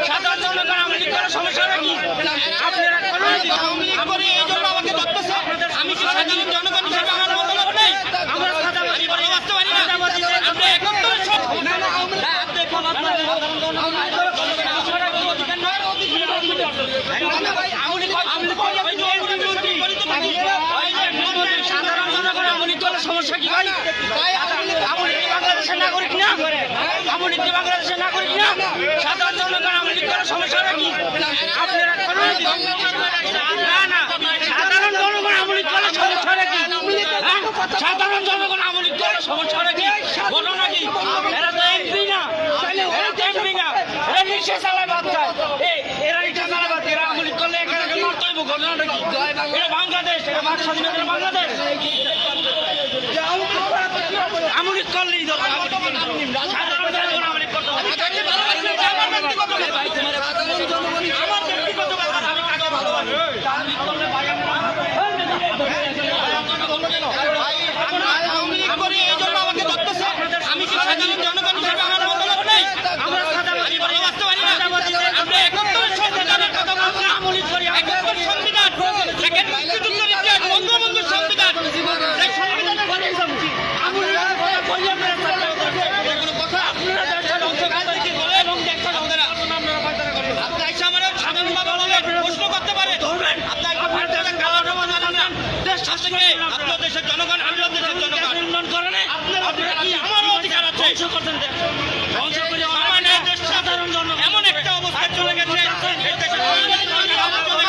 সাধারণ জনগণ আওয়ামী লীগ করার সমস্যাটা কি? আপনারা আওয়ামী লীগ করে এই জন্য আমাকে ধরতেছে। আমি কি সাধারণ জনগণ হিসেবে আমার মতামত নেই? আমরা সাধারণ করে বাঁচতে পারি না। আপনি একাত্তরে সাধারণ জনগণ আওয়ামী লীগ করার সমস্যা কি ভাই? আওয়ামী লীগ বাংলাদেশের নাগরিক না? আওয়ামী লীগ বাংলাদেশের নাগরিক না? সাধারণ জনগণ আওয়ামী লীগ করার সমস্যাটা কি? আপনারা না না সাধারণ জনগণ আওয়ামী লীগ করার সমস্যাটা কি? সাধারণ জনগণ আওয়ামী লীগ করার সমস্যাটা কি? ঘটনা কি? এরা তো এমপি না, এরা তো এমপি না, এরা রিক্সা চালায় বাদ যায়। এরা রিক্সা চালায় বাদ, এরা আওয়ামী লীগ করলে এখানে মারতে হইব। ঘটনাটা কি? এটা বাংলাদেশ, এটা বাক স্বাধীনতার বাংলাদেশ। আওয়ামী লীগ করলেই দরকার, সাধারণ জনগণ আওয়ামী লীগ করতে হবে। আমার ব্যক্তিগত ব্যাপার, আমি কাকে ভালোবাসি? আওয়ামী লীগ করলে ভাই আওয়ামী লীগ করে এই জন্য আমাকে ধরতেছে। আমি কি সাধারণ জনগণ হিসেবে আমার মতামত নেই? আমরা সাধারণ করে বাঁচতে পারি না। আমরা একাত্তরের সংবিধানের কথা বলছি। আওয়ামী লীগ করি, একাত্তর সংবিধান, সেকেন্ড মুক্তিযুদ্ধের ইতিহাস, বঙ্গবন্ধুর সংবিধান, এই সংবিধানের কথা বলছি। আওয়ামী লীগের কথা বলি আপনারা কোনো কথা আপনারা দেশটা ধ্বংস করতে বলে এবং দেশটা ধ্বংস না আপনারা ফায়দা করেন। আপনি এসে আমার সাধারণভাবে বলে প্রশ্ন করতে পারে ধরবেন। আপনি একটা ভারতের কালার জানান দেশ শাসকে আপনার দেশের জনগণ, আমিও দেশের জনগণ উন্নয়ন করেন। আপনারা কি আমার অধিকার আছে? ধ্বংস করছেন দেশ, ধ্বংস করে আমার দেশ সাধারণ জনগণ এমন একটা অবস্থায় চলে গেছে, এই দেশে চলে গেছে। আপনারা